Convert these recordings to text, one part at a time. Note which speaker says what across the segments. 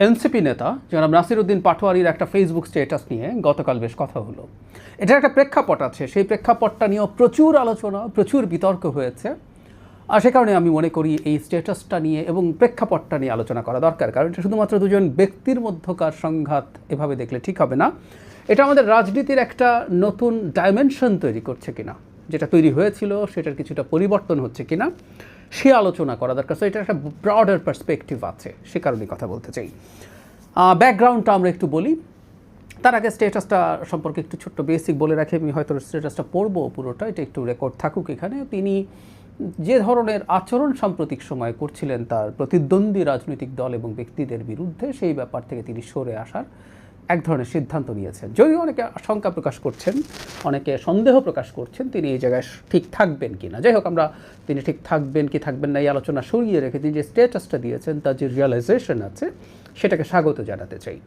Speaker 1: NCP নেতা জনাব নাসিরউদ্দিন পাটোয়ারির একটা ফেসবুক স্ট্যাটাস নিয়ে গতকাল বেশ কথা হলো। এটার একটা প্রেক্ষাপট আছে, সেই প্রেক্ষাপটটা নিয়েও প্রচুর আলোচনা, প্রচুর বিতর্ক হয়েছে। আর সে কারণে আমি মনে করি এই স্ট্যাটাসটা নিয়ে এবং প্রেক্ষাপটটা নিয়ে আলোচনা করা দরকার, কারণ এটা শুধুমাত্র দুজন ব্যক্তির মধ্যকার সংঘাত এভাবে দেখলে ঠিক হবে না। এটা আমাদের রাজনীতির একটা নতুন ডাইমেনশন তৈরি করছে কিনা, যেটা তৈরি হয়েছিল সেটার কিছুটা পরিবর্তন হচ্ছে কিনা সে আলোচনা করা দরকার। সো এটা একটা ব্রডার পার্সপেক্টিভ আছে, সে কারণে কথা বলতে চাই। ব্যাকগ্রাউন্ডটা আমরা একটু বলি, তার আগে স্ট্যাটাসটা সম্পর্কে একটু ছোট্ট বেসিক বলে রাখি। আমি হয়তো স্ট্যাটাসটা পড়বো পুরোটা, এটা একটু রেকর্ড থাকুক এখানে। তিনি যে ধরনের আচরণ সাম্প্রতিক সময়ে করছিলেন তার প্রতিদ্বন্দ্বী রাজনৈতিক দল এবং ব্যক্তিদের বিরুদ্ধে, সেই ব্যাপার থেকে তিনি সরে আসার এক ধরনের সিদ্ধান্ত নিয়েছেন। যদিও অনেকে আশঙ্কা প্রকাশ করছেন, অনেকে সন্দেহ প্রকাশ করছেন তিনি এই জায়গায় ঠিক থাকবেন কি না। যাই হোক, আমরা তিনি ঠিক থাকবেন কি থাকবেন না এই আলোচনা সরিয়ে রেখে তিনি যে স্ট্যাটাসটা দিয়েছেন তার যে রিয়েলাইজেশন আছে সেটাকে স্বাগত জানাতে চাই।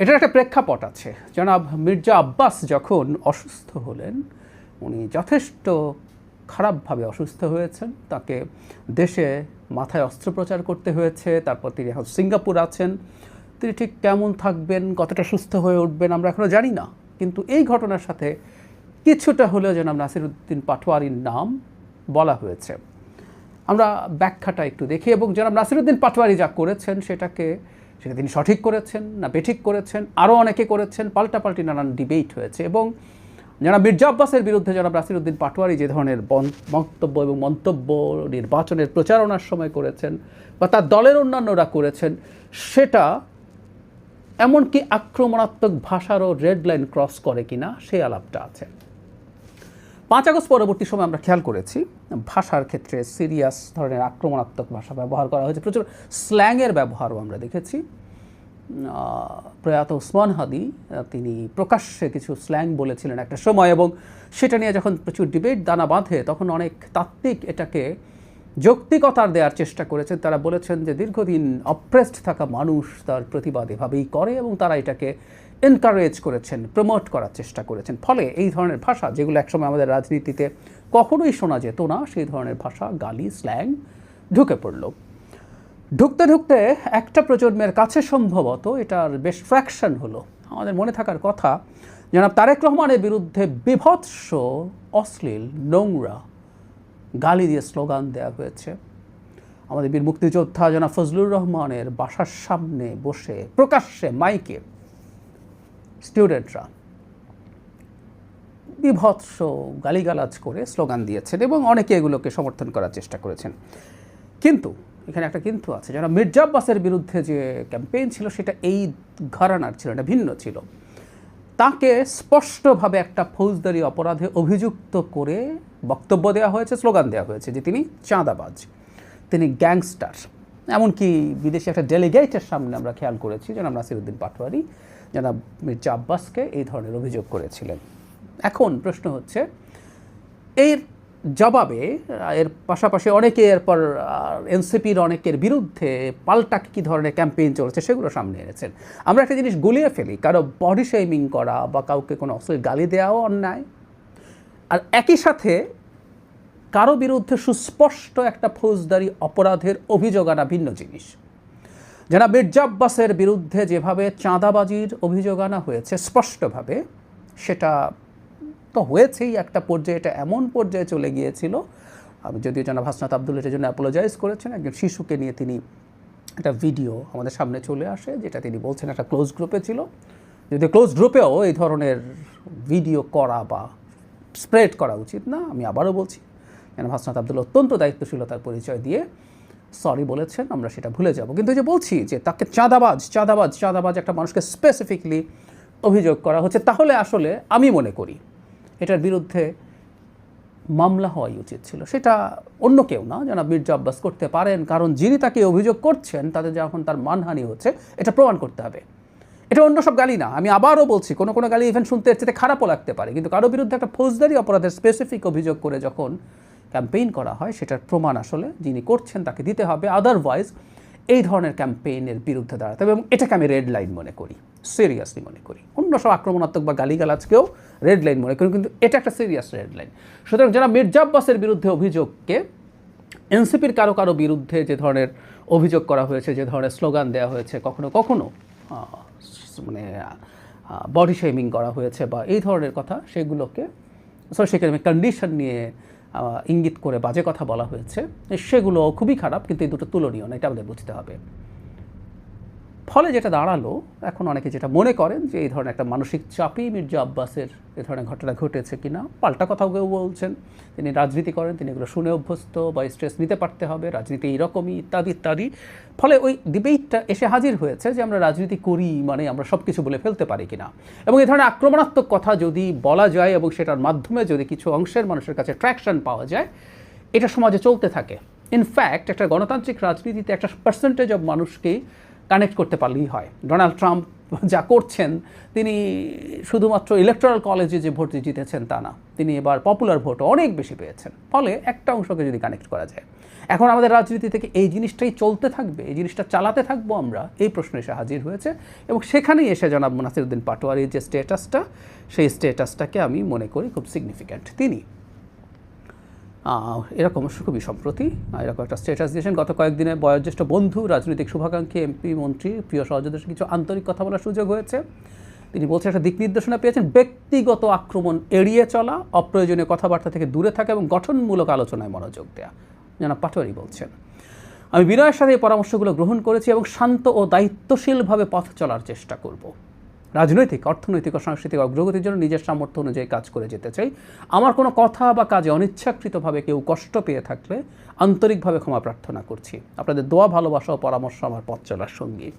Speaker 1: এটার একটা প্রেক্ষাপট আছে। জনাব মির্জা আব্বাস যখন অসুস্থ হলেন, উনি যথেষ্ট খারাপভাবে অসুস্থ হয়েছেন, তাকে দেশে মাথায় অস্ত্রোপচার করতে হয়েছে। তারপর তিনি এখন সিঙ্গাপুর আছেন। তিনি ঠিক কেমন থাকবেন, কতটা সুস্থ হয়ে উঠবেন আমরা এখনও জানি না, কিন্তু এই ঘটনার সাথে কিছুটা হলেও জনাব নাসিরউদ্দিন পাটোয়ারির নাম বলা হয়েছে। আমরা ব্যাখ্যাটা একটু দেখি এবং জনাব নাসিরউদ্দিন পাটোয়ারি যা করেছেন সেটা তিনি সঠিক করেছেন না বেঠিক করেছেন, আরও অনেকে করেছেন, পাল্টাপাল্টি নানান ডিবেট হয়েছে। এবং জনাব মির্জা আব্বাসের বিরুদ্ধে জনাব নাসিরউদ্দিন পাটোয়ারি যে ধরনের বক্তব্য এবং মন্তব্য নির্বাচনের প্রচারণার সময় করেছেন বা তার দলের অন্যান্যরা করেছেন, সেটা এমনকি আক্রমণাত্মক ভাষারও রেড লাইন ক্রস করে কিনা সেই আলাপটা আছে। 5 আগস্ট পরবর্তী সময় আমরা খেয়াল করেছি ভাষার ক্ষেত্রে সিরিয়াস ধরনের আক্রমণাত্মক ভাষা ব্যবহার করা হয়েছে, প্রচুর স্ল্যাংয়ের ব্যবহারও আমরা দেখেছি। প্রয়াত ওসমান হাদি তিনি প্রকাশ্যে কিছু স্ল্যাং বলেছিলেন একটা সময়, এবং সেটা নিয়ে যখন প্রচুর ডিবেট দানা বাঁধে তখন অনেক তাত্ত্বিক এটাকে যৌক্তিকতার দেওয়ার চেষ্টা করেছেন। তারা বলেছেন যে দীর্ঘদিন অপ্রেসড থাকা মানুষ তার প্রতিবাদ এভাবেই করে এবং তারা এটাকে এনকারেজ করেছেন, প্রমোট করার চেষ্টা করেছেন। ফলে এই ধরনের ভাষা, যেগুলো একসময় আমাদের রাজনীতিতে কখনোই শোনা যেত না, সেই ধরনের ভাষা, গালি, স্ল্যাং ঢুকে পড়ল। ঢুকতে ঢুকতে একটা প্রজন্মের কাছে সম্ভবত এটার বেশ ফ্র্যাকশন হলো। আমাদের মনে থাকার কথা, জনাব তারেক রহমানের বিরুদ্ধে বিভৎস, অশ্লীল, নোংরা গালি দিয়ে স্লোগান দেওয়া হয়েছে। আমাদের বীর মুক্তিযোদ্ধা জনাব ফজলুর রহমানের বাসার সামনে বসে প্রকাশ্যে মাইকে স্টুডেন্টরা বিভৎস গালিগালাজ করে স্লোগান দিয়েছেন এবং অনেকে এগুলোকে সমর্থন করার চেষ্টা করেছেন। কিন্তু এখানে একটা কিন্তু আছে, যারা মির্জা আব্বাসের বিরুদ্ধে যে ক্যাম্পেইন ছিল সেটা এই ঘরানার ছিল, এটা ভিন্ন ছিল। তাকে স্পষ্টভাবে একটা ফৌজদারি অপরাধে অভিযুক্ত করে বক্তব্য দেওয়া হয়েছে, স্লোগান দেওয়া হয়েছে যে তিনি চাঁদাবাজ, তিনি গ্যাংস্টার। এমনকি বিদেশি একটা ডেলিগেটের সামনে আমরা খেয়াল করেছি জনাব নাসিরউদ্দিন পাটোয়ারি জনাব মির্জা আব্বাসকে এই ধরনের অভিযোগ করেছিলেন। এখন প্রশ্ন হচ্ছে, এর জবাবে এর পাশাপাশি অনেকে এরপর এনসিপির অনেকের বিরুদ্ধে পাল্টা কী ধরনের ক্যাম্পেইন চলছে সেগুলো সামনে এনেছেন। আমরা একটা জিনিস গুলিয়ে ফেলি, কারো বডি শেমিং করা বা কাউকে কোনো অশ্লীল গালি দেওয়াও অন্যায়, আর একই সাথে কারো বিরুদ্ধে সুস্পষ্ট একটা ফৌজদারি অপরাধের অভিযোগ আনা ভিন্ন জিনিস। যারা মির্জা আব্বাসের বিরুদ্ধে যেভাবে চাঁদাবাজির অভিযোগ আনা হয়েছে স্পষ্টভাবে, সেটা তো হয়েছেই একটা পর্যায়ে, এটা এমন পর্যায়ে চলে গিয়েছিল, আমি যদিও জনাব হাসনাত আব্দুল এটার জন্য অ্যাপোলোজাইজ করেছেন, একজন শিশুকে নিয়ে তিনি একটা ভিডিও আমাদের সামনে চলে আসে, যেটা তিনি বলছেন একটা ক্লোজ গ্রুপে ছিল। যদি ক্লোজ গ্রুপেও এই ধরনের ভিডিও করা বা স্প্রেড করা উচিত না। আমি আবারও বলছি, জনাব হাসনাত আব্দুল অত্যন্ত দায়িত্বশীলতার পরিচয় দিয়ে সরি বলেছেন, আমরা সেটা ভুলে যাব। কিন্তু যে বলছি যে তাকে চাঁদাবাজ একটা মানুষকে স্পেসিফিকলি অভিযোগ করা হচ্ছে, তাহলে আসলে আমি মনে করি এটার বিরুদ্ধে মামলা হওয়াই উচিত ছিল। সেটা অন্য কেউ না, জনাব মির্জা আব্বাস করতে পারেন, কারণ যিনি তাকে অভিযোগ করছেন তাদের যখন তার মানহানি হচ্ছে এটা প্রমাণ করতে হবে। এটা অন্য সব গালি না। আমি আবারও বলছি, কোনো গালি ইভেন শুনতে এর চেয়ে খারাপও লাগতে পারে, কিন্তু কারো বিরুদ্ধে একটা ফৌজদারি অপরাধের স্পেসিফিক অভিযোগ করে যখন ক্যাম্পেইন করা হয়, সেটার প্রমাণ আসলে যিনি করছেন তাকে দিতে হবে। আদারওয়াইজ এই ধরনের ক্যাম্পেইনের বিরুদ্ধে দাঁড়াতে হবে, এবং এটাকে আমি রেড লাইন মনে করি, সিরিয়াসলি মনে করি। অন্য সব আক্রমণাত্মক বা গালিগালাজকেও রেড লাইন মনে করি, কিন্তু এটা একটা সিরিয়াস রেড লাইন। সুতরাং যারা মির্জা আব্বাসের বিরুদ্ধে অভিযোগকে এনসিপির কারো বিরুদ্ধে যে ধরনের অভিযোগ করা হয়েছে, যে ধরনের স্লোগান দেওয়া হয়েছে, কখনো কখনো মানে বডি শেমিং করা হয়েছে বা এই ধরনের কথা, সেগুলোকে সোশ্যাল ইকোনমিক কন্ডিশন নিয়ে ইঙ্গিত করে বাজে কথা বলা হয়েছে, সেগুলো খুবই খারাপ, কিন্তু এই দুটো তুলনীয় না, এটা আমাদের বুঝতে হবে। ফলে যেটা দাঁড়ালো, এখন অনেকে যেটা মনে করেন যে এই ধরনের একটা মানসিক চাপই মির্জা আব্বাসের এ ধরনের ঘটনা ঘটেছে কিনা, পাল্টা কথাও কেউ বলছেন তিনি রাজনীতি করেন, তিনি এগুলো শুনে অভ্যস্ত বা স্ট্রেস নিতে পারতে হবে, রাজনীতি এইরকমই ইত্যাদি ইত্যাদি। ফলে ওই ডিবেটটা এসে হাজির হয়েছে যে আমরা রাজনীতি করি মানে আমরা সব কিছু বলে ফেলতে পারি কিনা, এবং এই ধরনের আক্রমণাত্মক কথা যদি বলা যায় এবং সেটার মাধ্যমে যদি কিছু অংশের মানুষের কাছে ট্র্যাকশন পাওয়া যায়, এটা সমাজে চলতে থাকে। ইনফ্যাক্ট একটা গণতান্ত্রিক রাজনীতিতে একটা পার্সেন্টেজ অফ মানুষকেই কানেক্ট করতে পারলেই হয়। ডোনাল্ড ট্রাম্প যা করছেন, তিনি শুধুমাত্র ইলেকটোরাল কলেজে যে ভোট জিতেছেন তা না, তিনি এবার পপুলার ভোটও অনেক বেশি পেয়েছেন। ফলে একটা অংশকে যদি কানেক্ট করা যায়, এখন আমাদের রাজনীতি থেকে এই জিনিসটাই চলতে থাকবে, এই জিনিসটা চালাতে থাকবো আমরা, এই প্রশ্ন এসে হাজির হয়েছে। এবং সেখানেই এসে জনাব নাসিরউদ্দিন পাটোয়ারির যে স্টেটাসটা, সেই স্টেটাসটাকে আমি মনে করি খুব সিগনিফিক্যান্ট। তিনি এরকম খুবই সম্প্রতি এরকম একটা স্ট্যাটাস দিয়েছেন, গত কয়েকদিনে বয়োজ্যেষ্ঠ বন্ধু, রাজনৈতিক শুভাকাঙ্ক্ষী, এমপি, মন্ত্রী, প্রিয় সহযোগীদের সাথে কিছু আন্তরিক কথা বলার সুযোগ হয়েছে। তিনি বলছেন একটা দিক নির্দেশনা পেয়েছেন, ব্যক্তিগত আক্রমণ এড়িয়ে চলা, অপ্রয়োজনীয় কথাবার্তা থেকে দূরে থাকা এবং গঠনমূলক আলোচনায় মনোযোগ দেওয়া। জনাব পাটোয়ারি বলছেন, আমি বিনয়ের সাথে এই পরামর্শগুলো গ্রহণ করেছি এবং শান্ত ও দায়িত্বশীলভাবে পথ চলার চেষ্টা করব। রাজনৈতিক, অর্থনৈতিক ও সাংস্কৃতিক অগ্রগতির জন্য নিজের সামর্থ্য অনুযায়ী কাজ করে যেতে চাই। আমার কোনো কথা বা কাজে অনিচ্ছাকৃতভাবে কেউ কষ্ট পেয়ে থাকলে আন্তরিকভাবে ক্ষমা প্রার্থনা করছি। আপনাদের দোয়া, ভালোবাসা ও পরামর্শ আমার পথ চলার সঙ্গী।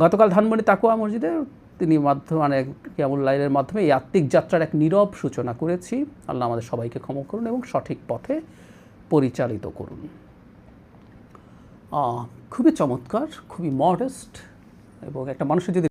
Speaker 1: গতকাল ধানমন্ডি তাকুয়া মসজিদে তিনি মানে কিয়ামুল লাইলের মাধ্যমে এই আত্মিক যাত্রার এক নীরব সূচনা করেছি। আল্লাহ আমাদের সবাইকে ক্ষমা করুন এবং সঠিক পথে পরিচালিত করুন। খুবই চমৎকার, খুবই মডেস্ট, এবং একটা মানুষের যদি